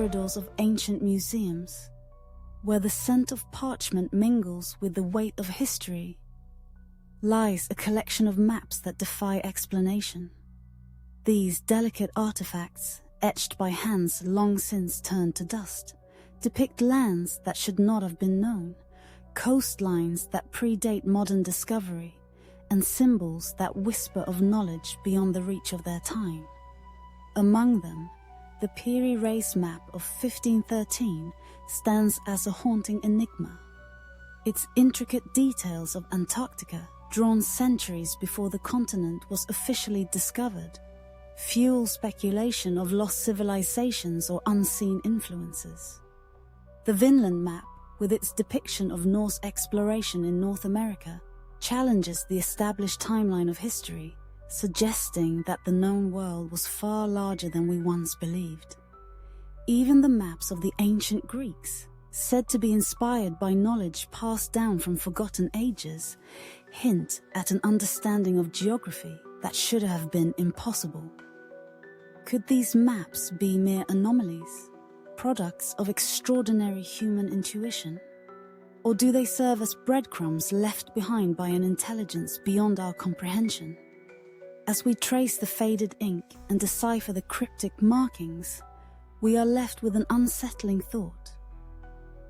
corridors of ancient museums, where the scent of parchment mingles with the weight of history, lies a collection of maps that defy explanation. These delicate artifacts, etched by hands long since turned to dust, depict lands that should not have been known, coastlines that predate modern discovery, and symbols that whisper of knowledge beyond the reach of their time. Among them, the Piri Reis map of 1513 stands as a haunting enigma. Its intricate details of Antarctica, drawn centuries before the continent was officially discovered, fuel speculation of lost civilizations or unseen influences. The Vinland map, with its depiction of Norse exploration in North America, challenges the established timeline of history, suggesting that the known world was far larger than we once believed. Even the maps of the ancient Greeks, said to be inspired by knowledge passed down from forgotten ages, hint at an understanding of geography that should have been impossible. Could these maps be mere anomalies, products of extraordinary human intuition? Or do they serve as breadcrumbs left behind by an intelligence beyond our comprehension? As we trace the faded ink and decipher the cryptic markings, we are left with an unsettling thought.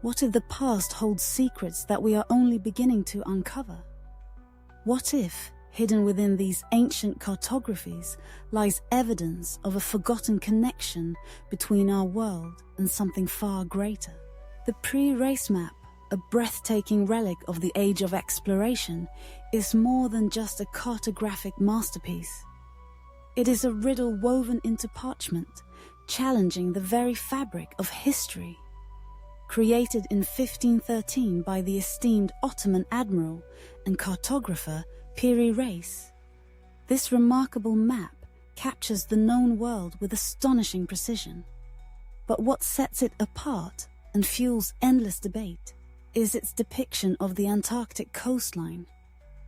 What if the past holds secrets that we are only beginning to uncover? What if, hidden within these ancient cartographies, lies evidence of a forgotten connection between our world and something far greater? The Piri Reis map, a breathtaking relic of the age of exploration, is more than just a cartographic masterpiece. It is a riddle woven into parchment, challenging the very fabric of history. Created in 1513 by the esteemed Ottoman admiral and cartographer Piri Reis, this remarkable map captures the known world with astonishing precision. But what sets it apart and fuels endless debate is its depiction of the Antarctic coastline,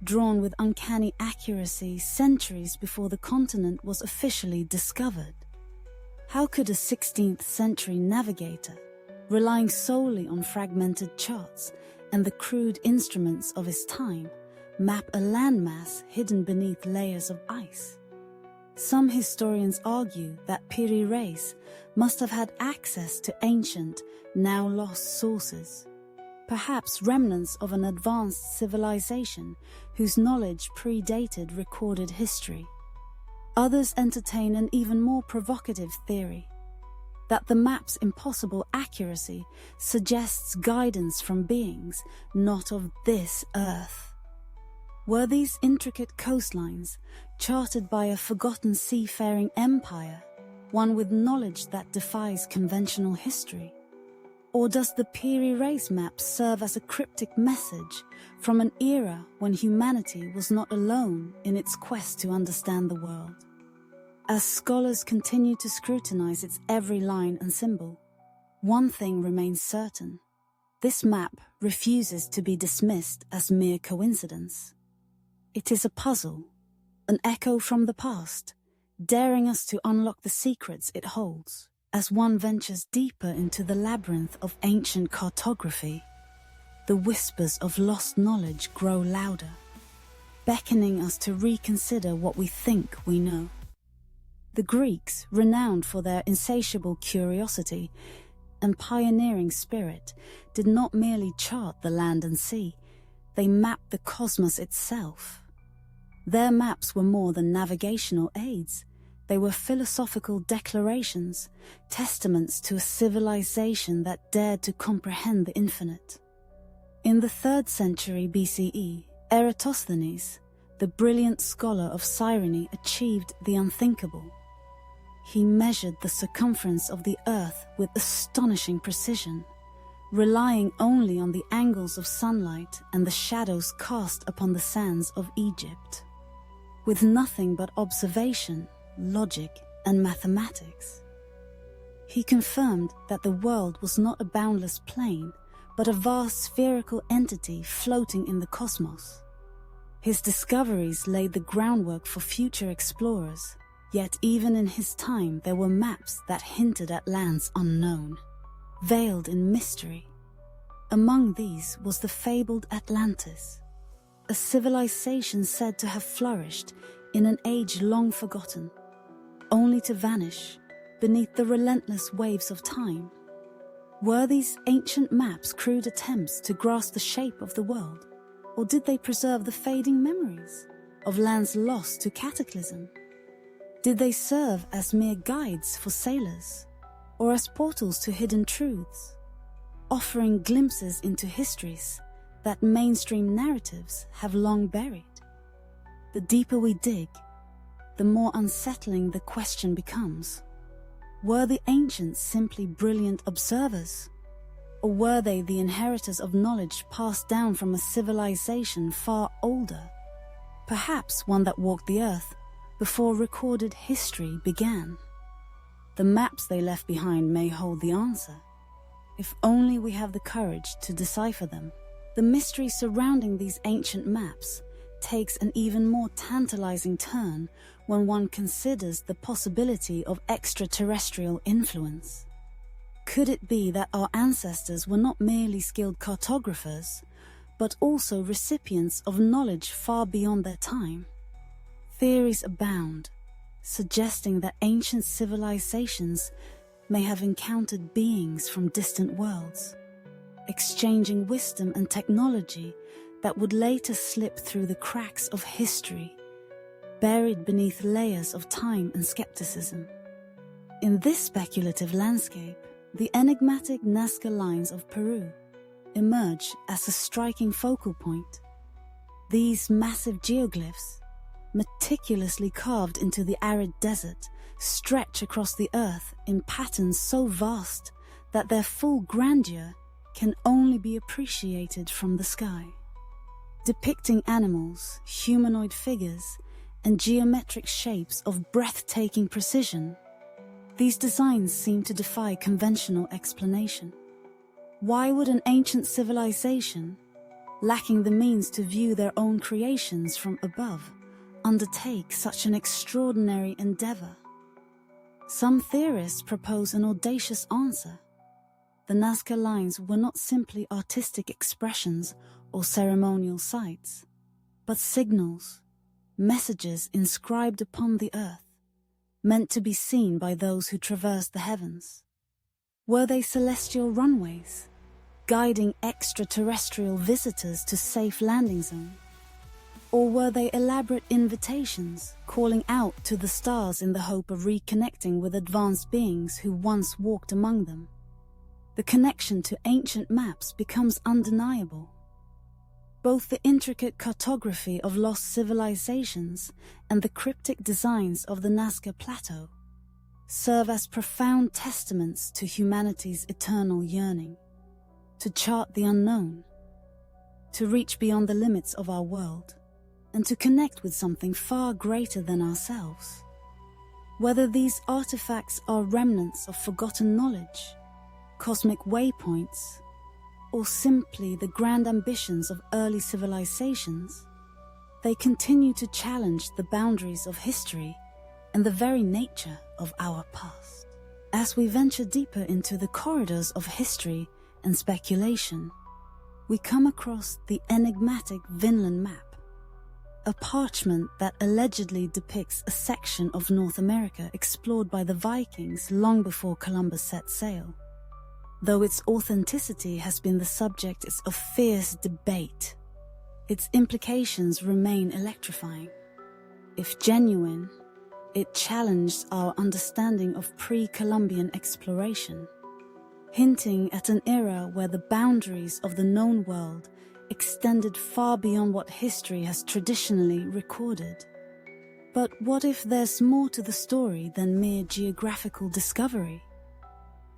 drawn with uncanny accuracy centuries before the continent was officially discovered. How could a 16th century navigator, relying solely on fragmented charts and the crude instruments of his time, map a landmass hidden beneath layers of ice? Some historians argue that Piri Reis must have had access to ancient, now lost sources, perhaps remnants of an advanced civilization whose knowledge predated recorded history. Others entertain an even more provocative theory, that the map's impossible accuracy suggests guidance from beings not of this earth. Were these intricate coastlines charted by a forgotten seafaring empire, one with knowledge that defies conventional history? Or does the Piri Reis map serve as a cryptic message from an era when humanity was not alone in its quest to understand the world? As scholars continue to scrutinize its every line and symbol, one thing remains certain. This map refuses to be dismissed as mere coincidence. It is a puzzle, an echo from the past, daring us to unlock the secrets it holds. As one ventures deeper into the labyrinth of ancient cartography, the whispers of lost knowledge grow louder, beckoning us to reconsider what we think we know. The Greeks, renowned for their insatiable curiosity and pioneering spirit, did not merely chart the land and sea, they mapped the cosmos itself. Their maps were more than navigational aids. They were philosophical declarations, testaments to a civilization that dared to comprehend the infinite. In the 3rd century BCE, Eratosthenes, the brilliant scholar of Cyrene, achieved the unthinkable. He measured the circumference of the earth with astonishing precision, relying only on the angles of sunlight and the shadows cast upon the sands of Egypt. With nothing but observation, logic, and mathematics, he confirmed that the world was not a boundless plane, but a vast spherical entity floating in the cosmos. His discoveries laid the groundwork for future explorers, Yet even in his time there were maps that hinted at lands unknown, veiled in mystery. Among these was the fabled Atlantis, a civilization said to have flourished in an age long forgotten, only to vanish beneath the relentless waves of time. Were these ancient maps crude attempts to grasp the shape of the world, or did they preserve the fading memories of lands lost to cataclysm? Did they serve as mere guides for sailors, or as portals to hidden truths, offering glimpses into histories that mainstream narratives have long buried? The deeper we dig, the more unsettling the question becomes. Were the ancients simply brilliant observers, or were they the inheritors of knowledge passed down from a civilization far older, perhaps one that walked the earth before recorded history began? The maps they left behind may hold the answer, if only we have the courage to decipher them. The mystery surrounding these ancient maps takes an even more tantalizing turn when one considers the possibility of extraterrestrial influence. Could it be that our ancestors were not merely skilled cartographers, but also recipients of knowledge far beyond their time? Theories abound, suggesting that ancient civilizations may have encountered beings from distant worlds, exchanging wisdom and technology that would later slip through the cracks of history, buried beneath layers of time and skepticism. In this speculative landscape, the enigmatic Nazca lines of Peru emerge as a striking focal point. These massive geoglyphs, meticulously carved into the arid desert, stretch across the earth in patterns so vast that their full grandeur can only be appreciated from the sky. Depicting animals, humanoid figures, and geometric shapes of breathtaking precision, these designs seem to defy conventional explanation. Why would an ancient civilization, lacking the means to view their own creations from above, undertake such an extraordinary endeavor? Some theorists propose an audacious answer. The Nazca lines were not simply artistic expressions or ceremonial sites, but signals, messages inscribed upon the earth, meant to be seen by those who traverse the heavens. Were they celestial runways, guiding extraterrestrial visitors to safe landing zones? Or were they elaborate invitations, calling out to the stars in the hope of reconnecting with advanced beings who once walked among them? The connection to ancient maps becomes undeniable. Both the intricate cartography of lost civilizations and the cryptic designs of the Nazca Plateau serve as profound testaments to humanity's eternal yearning, to chart the unknown, to reach beyond the limits of our world, and to connect with something far greater than ourselves. Whether these artifacts are remnants of forgotten knowledge, cosmic waypoints, or simply the grand ambitions of early civilizations, they continue to challenge the boundaries of history and the very nature of our past. As we venture deeper into the corridors of history and speculation, we come across the enigmatic Vinland map, a parchment that allegedly depicts a section of North America explored by the Vikings long before Columbus set sail. Though its authenticity has been the subject of fierce debate, its implications remain electrifying. If genuine, it challenged our understanding of pre-Columbian exploration, hinting at an era where the boundaries of the known world extended far beyond what history has traditionally recorded. But what if there's more to the story than mere geographical discovery?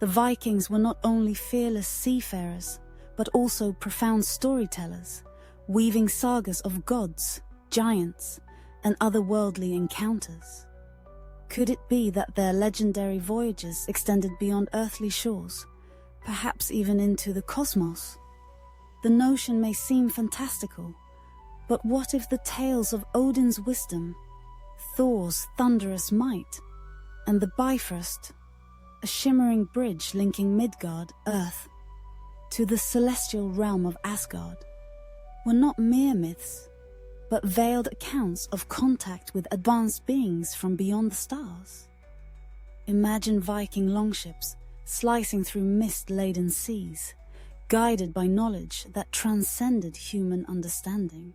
The Vikings were not only fearless seafarers, but also profound storytellers, weaving sagas of gods, giants, and otherworldly encounters. Could it be that their legendary voyages extended beyond earthly shores, perhaps even into the cosmos? The notion may seem fantastical, but what if the tales of Odin's wisdom, Thor's thunderous might, and the Bifrost, a shimmering bridge linking Midgard, Earth, to the celestial realm of Asgard, were not mere myths, but veiled accounts of contact with advanced beings from beyond the stars. Imagine Viking longships slicing through mist-laden seas, guided by knowledge that transcended human understanding.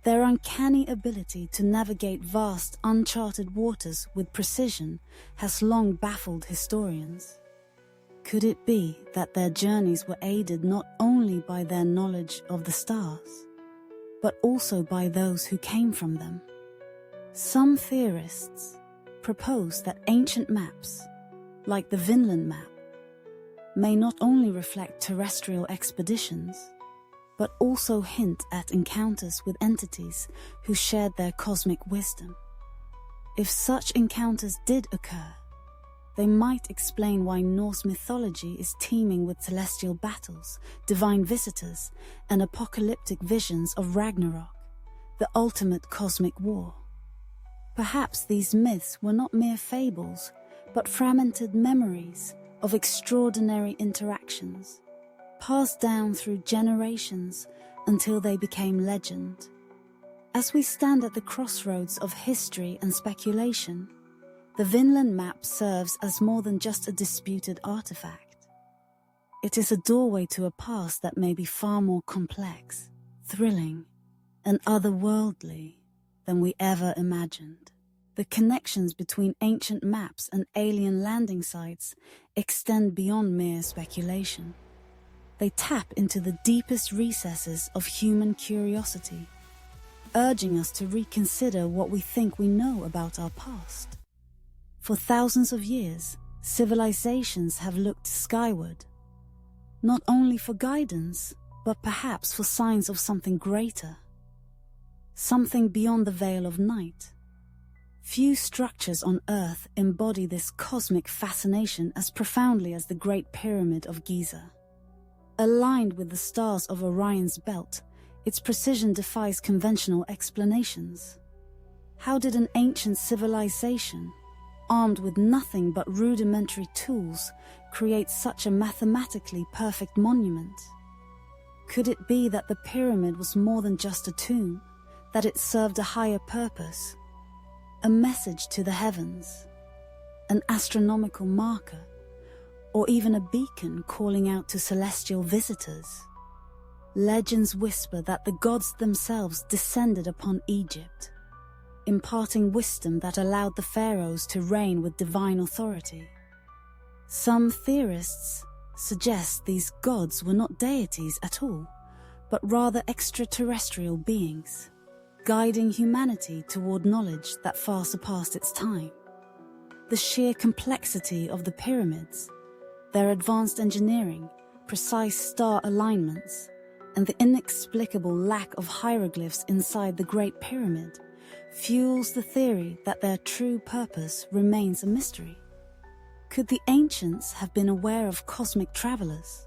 Their uncanny ability to navigate vast, uncharted waters with precision has long baffled historians. Could it be that their journeys were aided not only by their knowledge of the stars, but also by those who came from them? Some theorists propose that ancient maps, like the Vinland map, may not only reflect terrestrial expeditions, but also hint at encounters with entities who shared their cosmic wisdom. If such encounters did occur, they might explain why Norse mythology is teeming with celestial battles, divine visitors, and apocalyptic visions of Ragnarok, the ultimate cosmic war. Perhaps these myths were not mere fables, but fragmented memories of extraordinary interactions, passed down through generations until they became legend. As we stand at the crossroads of history and speculation, the Vinland map serves as more than just a disputed artifact. It is a doorway to a past that may be far more complex, thrilling, and otherworldly than we ever imagined. The connections between ancient maps and alien landing sites extend beyond mere speculation. They tap into the deepest recesses of human curiosity, urging us to reconsider what we think we know about our past. For thousands of years, civilizations have looked skyward, not only for guidance, but perhaps for signs of something greater, something beyond the veil of night. Few structures on Earth embody this cosmic fascination as profoundly as the Great Pyramid of Giza. Aligned with the stars of Orion's belt, its precision defies conventional explanations. How did an ancient civilization, armed with nothing but rudimentary tools, create such a mathematically perfect monument? Could it be that the pyramid was more than just a tomb, that it served a higher purpose? A message to the heavens, an astronomical marker, or even a beacon calling out to celestial visitors? Legends whisper that the gods themselves descended upon Egypt, imparting wisdom that allowed the pharaohs to reign with divine authority. Some theorists suggest these gods were not deities at all, but rather extraterrestrial beings, guiding humanity toward knowledge that far surpassed its time. The sheer complexity of the pyramids, their advanced engineering, precise star alignments, and the inexplicable lack of hieroglyphs inside the Great Pyramid fuels the theory that their true purpose remains a mystery. Could the ancients have been aware of cosmic travelers?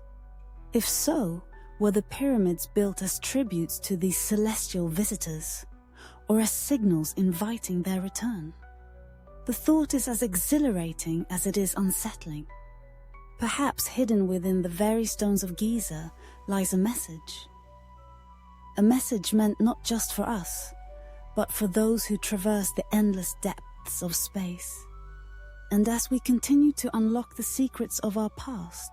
If so, were the pyramids built as tributes to these celestial visitors, or as signals inviting their return? The thought is as exhilarating as it is unsettling. Perhaps hidden within the very stones of Giza lies a message. A message meant not just for us, but for those who traverse the endless depths of space. And as we continue to unlock the secrets of our past,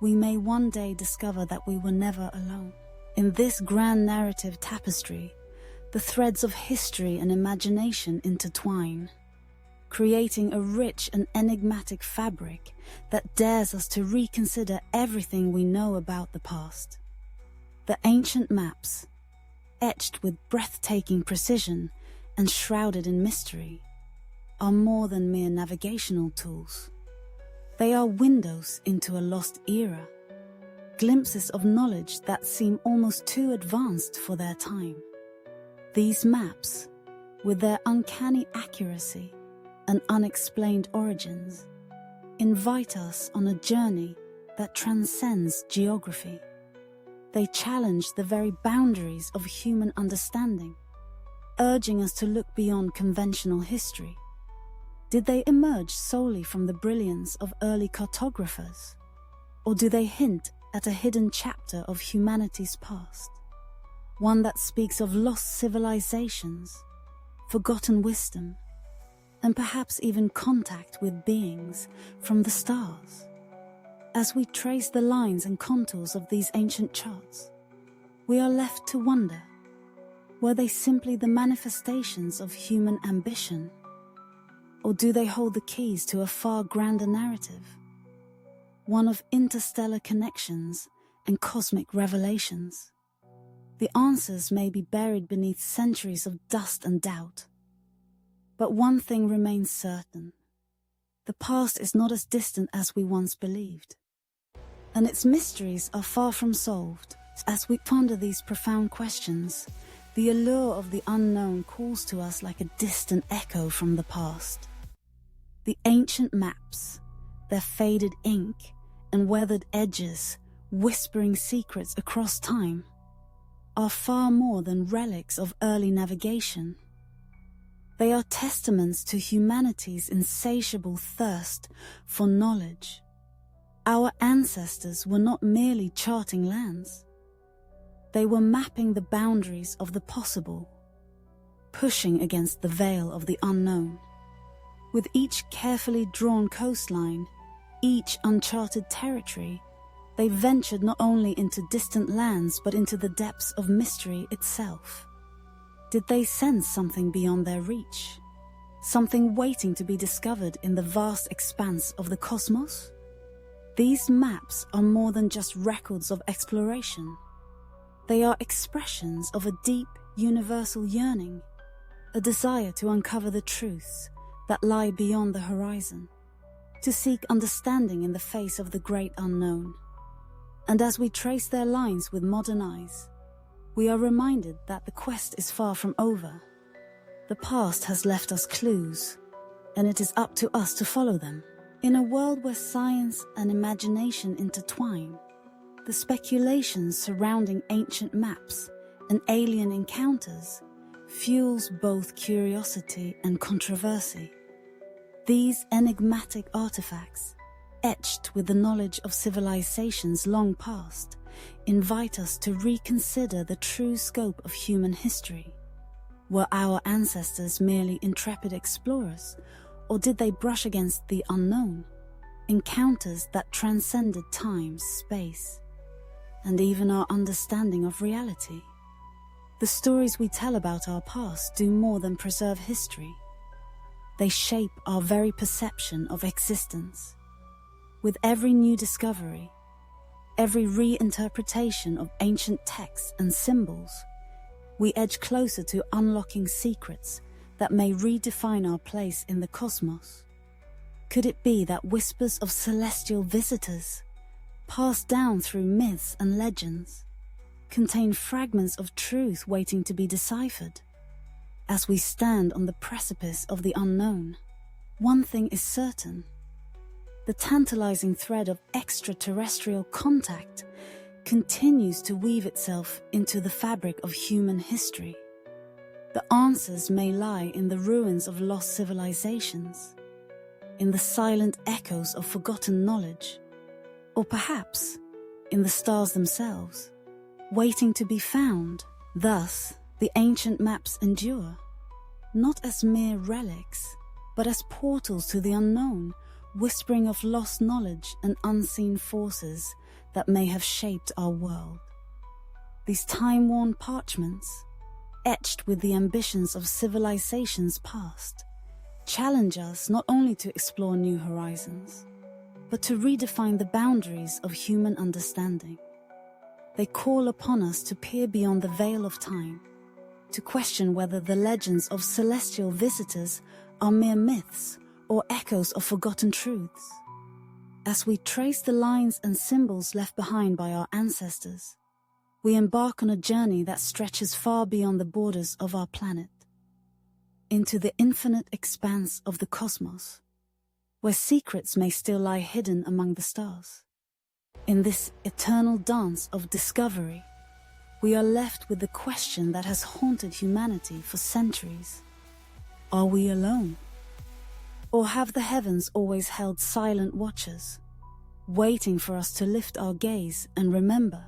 we may one day discover that we were never alone. In this grand narrative tapestry, the threads of history and imagination intertwine, creating a rich and enigmatic fabric that dares us to reconsider everything we know about the past. The ancient maps, etched with breathtaking precision and shrouded in mystery, are more than mere navigational tools. They are windows into a lost era, glimpses of knowledge that seem almost too advanced for their time. These maps, with their uncanny accuracy and unexplained origins, invite us on a journey that transcends geography. They challenge the very boundaries of human understanding, urging us to look beyond conventional history? Did they emerge solely from the brilliance of early cartographers? Or do they hint at a hidden chapter of humanity's past? One that speaks of lost civilizations, forgotten wisdom, and perhaps even contact with beings from the stars. As we trace the lines and contours of these ancient charts, we are left to wonder, were they simply the manifestations of human ambition? Or do they hold the keys to a far grander narrative? One of interstellar connections and cosmic revelations. The answers may be buried beneath centuries of dust and doubt. But one thing remains certain. The past is not as distant as we once believed. And its mysteries are far from solved. As we ponder these profound questions, the allure of the unknown calls to us like a distant echo from the past. The ancient maps, their faded ink and weathered edges, whispering secrets across time, are far more than relics of early navigation. They are testaments to humanity's insatiable thirst for knowledge. Our ancestors were not merely charting lands. They were mapping the boundaries of the possible, pushing against the veil of the unknown. With each carefully drawn coastline, each uncharted territory, they ventured not only into distant lands but into the depths of mystery itself. Did they sense something beyond their reach? Something waiting to be discovered in the vast expanse of the cosmos? These maps are more than just records of exploration. They are expressions of a deep, universal yearning, a desire to uncover the truths that lie beyond the horizon, to seek understanding in the face of the great unknown. And as we trace their lines with modern eyes, we are reminded that the quest is far from over. The past has left us clues, and it is up to us to follow them. In a world where science and imagination intertwine, the speculations surrounding ancient maps and alien encounters fuels both curiosity and controversy. These enigmatic artifacts, etched with the knowledge of civilizations long past, invite us to reconsider the true scope of human history. Were our ancestors merely intrepid explorers, or did they brush against the unknown, encounters that transcended time, space, and even our understanding of reality? The stories we tell about our past do more than preserve history. They shape our very perception of existence. With every new discovery, every reinterpretation of ancient texts and symbols, we edge closer to unlocking secrets that may redefine our place in the cosmos. Could it be that whispers of celestial visitors, passed down through myths and legends, contain fragments of truth waiting to be deciphered? As we stand on the precipice of the unknown, one thing is certain. The tantalizing thread of extraterrestrial contact continues to weave itself into the fabric of human history. The answers may lie in the ruins of lost civilizations, in the silent echoes of forgotten knowledge, or perhaps in the stars themselves, waiting to be found. Thus, the ancient maps endure, not as mere relics, but as portals to the unknown, whispering of lost knowledge and unseen forces that may have shaped our world. These time-worn parchments, etched with the ambitions of civilizations past, challenge us not only to explore new horizons, but to redefine the boundaries of human understanding. They call upon us to peer beyond the veil of time, to question whether the legends of celestial visitors are mere myths or echoes of forgotten truths. As we trace the lines and symbols left behind by our ancestors, we embark on a journey that stretches far beyond the borders of our planet, into the infinite expanse of the cosmos, where secrets may still lie hidden among the stars. In this eternal dance of discovery, we are left with the question that has haunted humanity for centuries. Are we alone? Or have the heavens always held silent watchers, waiting for us to lift our gaze and remember